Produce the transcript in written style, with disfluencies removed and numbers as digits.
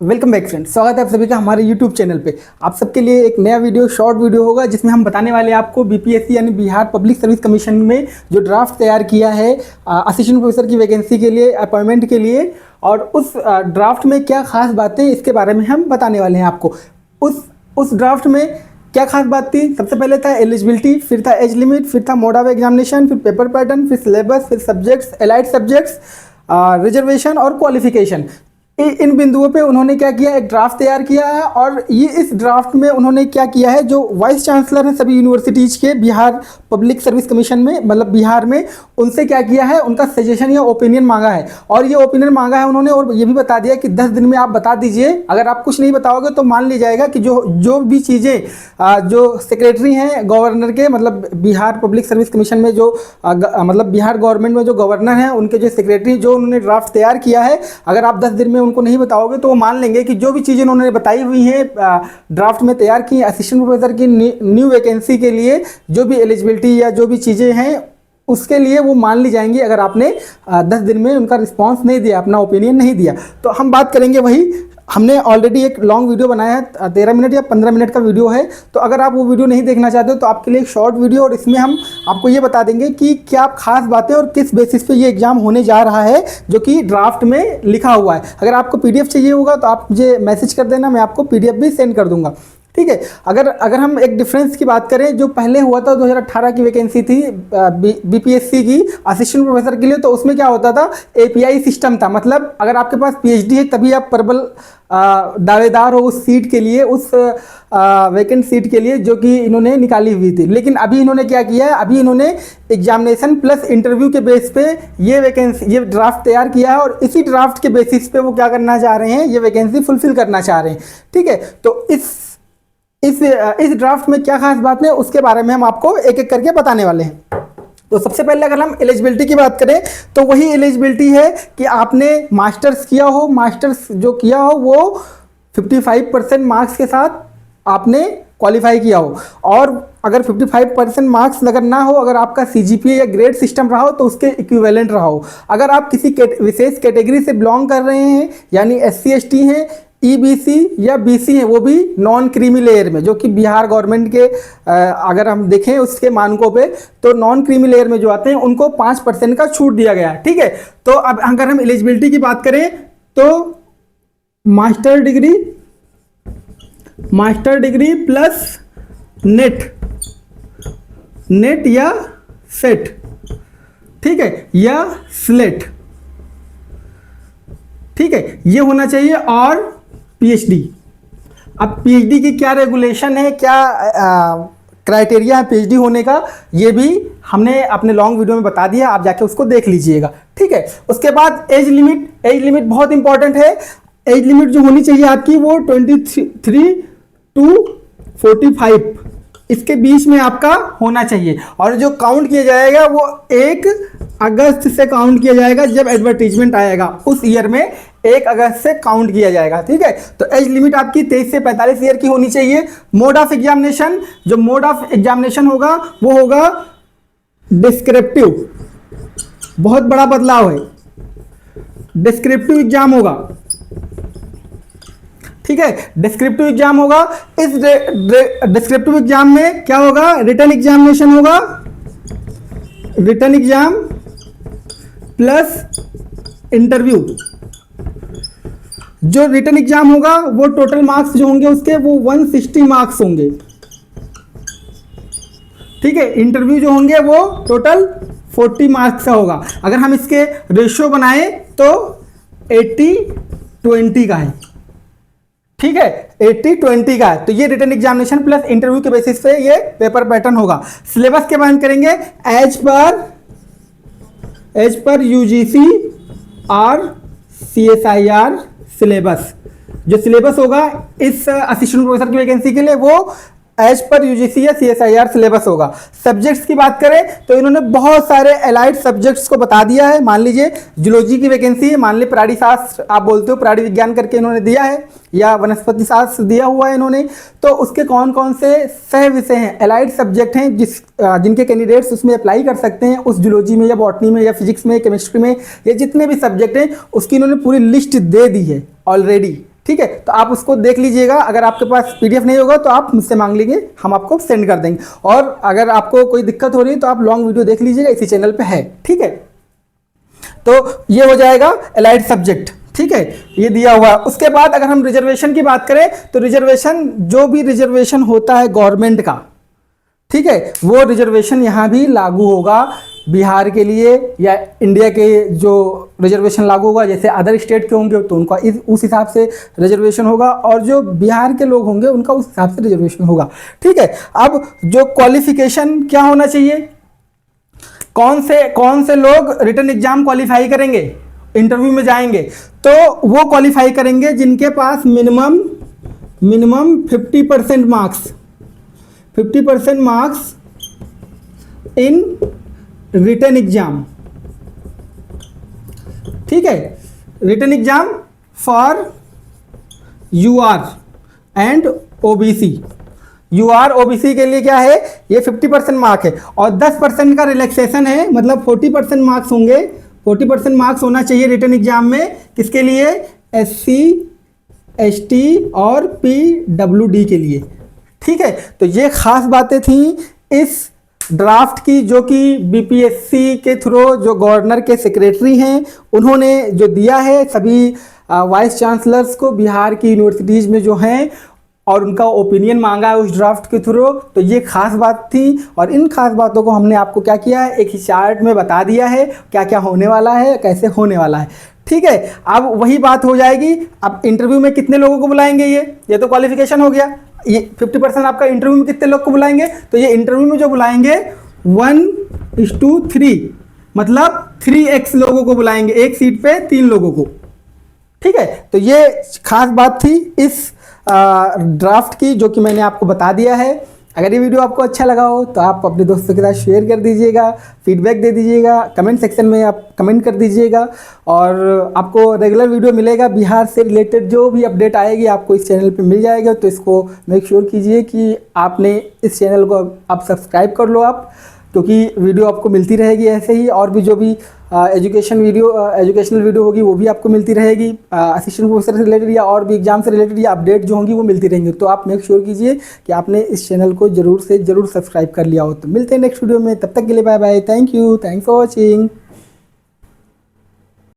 Welcome back friend, स्वागत है आप सभी का हमारे यूट्यूब चैनल पे। आप सबके लिए एक नया वीडियो, शॉर्ट वीडियो होगा जिसमें हम बताने वाले हैं आपको बीपीएससी यानी बिहार पब्लिक सर्विस कमीशन में जो ड्राफ्ट तैयार किया है असिस्टेंट प्रोफेसर की वैकेंसी के लिए, अपॉइंटमेंट के लिए, और उस ड्राफ्ट में क्या खास बातें इसके बारे में हम बताने वाले हैं आपको। उस ड्राफ्ट में क्या खास बात थी? सबसे पहले था एलिजिबिलिटी, फिर था एज लिमिट, फिर था मोड ऑफ एग्जामिनेशन, फिर पेपर पैटर्न, फिर सिलेबस, फिर सब्जेक्ट्स, एलाइड सब्जेक्ट्स, रिजर्वेशन और क्वालिफिकेशन। इन बिंदुओं पे उन्होंने क्या किया, एक ड्राफ्ट तैयार किया है। और ये इस ड्राफ्ट में उन्होंने क्या किया है, जो वाइस चांसलर हैं सभी यूनिवर्सिटीज़ के बिहार पब्लिक सर्विस कमीशन में, मतलब बिहार में, उनसे क्या किया है, उनका सजेशन या ओपिनियन मांगा है। और ये ओपिनियन मांगा है उन्होंने, और ये भी बता दिया कि 10 दिन में आप बता दीजिए। अगर आप कुछ नहीं बताओगे तो मान लिया जाएगा कि जो भी चीज़ें जो सेक्रेटरी हैं गवर्नर के, मतलब बिहार पब्लिक सर्विस कमीशन में जो मतलब बिहार गवर्नमेंट में जो गवर्नर हैं, उनके जो सेक्रेटरी जो उन्होंने ड्राफ्ट तैयार किया है, अगर आप 10 दिन में उनको नहीं बताओगे तो वो मान लेंगे कि जो भी चीज़ें उन्होंने बताई हुई हैं ड्राफ्ट में तैयार की असिस्टेंट प्रोफेसर की न्यू वैकेंसी के लिए, जो भी एलिजिबिलिटी या जो भी चीज़ें हैं उसके लिए वो मान ली जाएंगी अगर आपने 10 दिन में उनका रिस्पांस नहीं दिया, अपना ओपिनियन नहीं दिया। तो हम बात करेंगे वही। हमने ऑलरेडी एक लॉन्ग वीडियो बनाया है, 13 मिनट या 15 मिनट का वीडियो है। तो अगर आप वो वीडियो नहीं देखना चाहते हो तो आपके लिए एक शॉर्ट वीडियो, और इसमें हम आपको ये बता देंगे कि क्या खास बातें और किस बेसिस पे ये एग्जाम होने जा रहा है, जो कि ड्राफ्ट में लिखा हुआ है। अगर आपको पीडीएफ चाहिए होगा तो आप मुझे मैसेज कर देना, मैं आपको पीडीएफ भी सेंड कर दूंगा, ठीक है। अगर हम एक डिफरेंस की बात करें, जो पहले हुआ था 2018 की वैकेंसी थी बीपीएससी की असिस्टेंट प्रोफेसर के लिए, तो उसमें क्या होता था, एपीआई सिस्टम था। मतलब अगर आपके पास पीएचडी है तभी आप प्रबल दावेदार हो उस सीट के लिए, उस वैकेंट सीट के लिए जो कि इन्होंने निकाली हुई थी। लेकिन अभी इन्होंने क्या किया है, अभी इन्होंने एग्जामिनेशन प्लस इंटरव्यू के बेस पे ये ड्राफ्ट तैयार किया है, और इसी ड्राफ्ट के बेसिस पे वो क्या करना चाह रहे हैं, ये वैकेंसी फुलफिल करना चाह रहे हैं, ठीक है। तो इस ड्राफ्ट में क्या खास बात है उसके बारे में हम आपको एक एक करके बताने वाले हैं। तो सबसे पहले अगर हम एलिजिबिलिटी की बात करें तो वही एलिजिबिलिटी है कि आपने मास्टर्स किया हो, मास्टर्स जो किया हो वो 55% मार्क्स के साथ आपने क्वालिफाई किया हो। और अगर 55% मार्क्स अगर ना हो, अगर आपका सीजीपीए या ग्रेड सिस्टम रहा हो तो उसके इक्विवेलेंट रहा हो। अगर आप किसी विशेष कैटेगरी से बिलोंग कर रहे हैं, यानी SC ST हैं, EBC या BC है, वो भी नॉन क्रीमी लेयर में, जो कि बिहार गवर्नमेंट के अगर हम देखें उसके मानकों पे, तो नॉन क्रीमी लेयर में जो आते हैं उनको 5% का छूट दिया गया है, ठीक है। तो अब अगर हम एलिजिबिलिटी की बात करें तो मास्टर डिग्री प्लस नेट या सेट, ठीक है, या स्लेट, ठीक है, ये होना चाहिए। और पीएचडी, अब पीएचडी की क्या रेगुलेशन है, क्या क्राइटेरिया है पीएचडी होने का, ये भी हमने अपने लॉन्ग वीडियो में बता दिया, आप जाके उसको देख लीजिएगा, ठीक है। उसके बाद एज लिमिट बहुत इंपॉर्टेंट है। एज लिमिट जो होनी चाहिए आपकी वो 23 to 45 इसके बीच में आपका होना चाहिए। और जो काउंट किया जाएगा वो 1 अगस्त से काउंट किया जाएगा, जब एडवर्टीजमेंट आएगा उस ईयर में 1 अगस्त से काउंट किया जाएगा, ठीक है। तो एज लिमिट आपकी 23 से 45 ईयर की होनी चाहिए। मोड ऑफ एग्जामिनेशन, जो मोड ऑफ एग्जामिनेशन होगा वो होगा डिस्क्रिप्टिव, बहुत बड़ा बदलाव है, डिस्क्रिप्टिव एग्जाम होगा, ठीक है, डिस्क्रिप्टिव एग्जाम होगा। इस डिस्क्रिप्टिव एग्जाम में क्या होगा, रिटन एग्जामिनेशन होगा, रिटन एग्जाम प्लस इंटरव्यू। जो रिटन एग्जाम होगा वो टोटल मार्क्स जो होंगे उसके वो 160 मार्क्स होंगे, ठीक है। इंटरव्यू जो होंगे वो टोटल 40 मार्क्स का होगा। अगर हम इसके रेशियो बनाएं तो 80-20 का है, ठीक है, 80-20 का है। तो ये रिटन एग्जामिनेशन प्लस इंटरव्यू के बेसिस पे ये पेपर पैटर्न होगा। सिलेबस के बारे में करेंगे, एज पर यूजीसी और CSIR सिलेबस। जो सिलेबस होगा इस असिस्टेंट प्रोफेसर की वैकेंसी के लिए वो एज पर यूजीसी या CSIR सिलेबस होगा। सब्जेक्ट्स की बात करें तो इन्होंने बहुत सारे एलाइड सब्जेक्ट्स को बता दिया है। मान लीजिए जूलॉजी की वैकेंसी है, मान लीजिए प्राणी शास्त्र आप बोलते हो, प्राणी विज्ञान करके इन्होंने दिया है, या वनस्पति शास्त्र दिया हुआ है इन्होंने। तो उसके कौन कौन से सह विषय हैं, एलाइड सब्जेक्ट हैं जिनके कैंडिडेट्स उसमें अप्लाई कर सकते हैं, उस जूलॉजी में या बॉटनी में या फिजिक्स में, केमिस्ट्री में, ये जितने भी सब्जेक्ट हैं उसकी इन्होंने पूरी लिस्ट दे दी है ऑलरेडी, ठीक है, तो आप उसको देख लीजिएगा। अगर आपके पास PDF नहीं होगा तो आप मुझसे मांग लीजिए, हम आपको सेंड कर देंगे। और अगर आपको कोई दिक्कत हो रही है तो आप लॉन्ग वीडियो देख लीजिएगा, इसी चैनल पे है। ठीक है, तो ये हो जाएगा एलाइड सब्जेक्ट। ठीक है, ये दिया हुआ। उसके बाद अगर हम रिजर्वेशन की बात करें तो रिजर्वेशन, जो भी रिजर्वेशन होता है गवर्नमेंट का, ठीक है, वो रिजर्वेशन यहाँ भी लागू होगा बिहार के लिए, या इंडिया के जो रिजर्वेशन लागू होगा, जैसे अदर स्टेट के होंगे तो उनका उस हिसाब से रिजर्वेशन होगा, और जो बिहार के लोग होंगे उनका उस हिसाब से रिजर्वेशन होगा। ठीक है, अब जो क्वालिफिकेशन क्या होना चाहिए, कौन से लोग रिटन एग्जाम क्वालिफाई करेंगे, इंटरव्यू में जाएंगे, तो वो क्वालिफाई करेंगे जिनके पास minimum 50% marks in written exam. ठीक है, written exam for UR and OBC। UR OBC के लिए क्या है, ये 50% मार्क है, और 10% का रिलैक्सेशन है, मतलब 40% मार्क्स होंगे। 40% मार्क्स होना चाहिए रिटन एग्जाम में, किसके लिए, SC ST और PWD के लिए। ठीक है, तो ये खास बातें थी इस ड्राफ्ट की, जो कि BPSC के थ्रू जो गवर्नर के सेक्रेटरी हैं उन्होंने जो दिया है सभी वाइस चांसलर्स को बिहार की यूनिवर्सिटीज़ में जो हैं, और उनका ओपिनियन मांगा है उस ड्राफ्ट के थ्रू। तो ये खास बात थी, और इन खास बातों को हमने आपको क्या किया है, एक ही चार्ट में बता दिया है क्या क्या होने वाला है, कैसे होने वाला है। ठीक है, अब वही बात हो जाएगी, अब इंटरव्यू में कितने लोगों को बुलाएंगे, ये तो क्वालिफिकेशन हो गया। ये 50% आपका इंटरव्यू में कितने लोग को बुलाएंगे, तो ये इंटरव्यू में जो बुलाएंगे 1:3, मतलब 3x लोगों को बुलाएंगे, एक सीट पे 3 लोगों को। ठीक है, तो ये खास बात थी इस ड्राफ्ट की, जो कि मैंने आपको बता दिया है। अगर ये वीडियो आपको अच्छा लगा हो तो आप अपने दोस्तों के साथ शेयर कर दीजिएगा, फीडबैक दे दीजिएगा, कमेंट सेक्शन में आप कमेंट कर दीजिएगा, और आपको रेगुलर वीडियो मिलेगा बिहार से रिलेटेड, जो भी अपडेट आएगी आपको इस चैनल पे मिल जाएगा। तो इसको मेक श्योर कीजिए कि आपने इस चैनल को आप सब्सक्राइब कर लो आप, क्योंकि वीडियो आपको मिलती रहेगी ऐसे ही, और भी जो भी एजुकेशनल वीडियो होगी वो भी आपको मिलती रहेगी, असिस्टेंट प्रोफेसर से रिलेटेड या और भी एग्जाम से रिलेटेड, या अपडेट जो होंगी वो मिलती रहेंगी। तो आप मेक श्योर कीजिए कि आपने इस चैनल को जरूर से जरूर सब्सक्राइब कर लिया हो। तो मिलते हैं नेक्स्ट वीडियो में, तब तक के लिए bye bye, thank you, thanks for watching.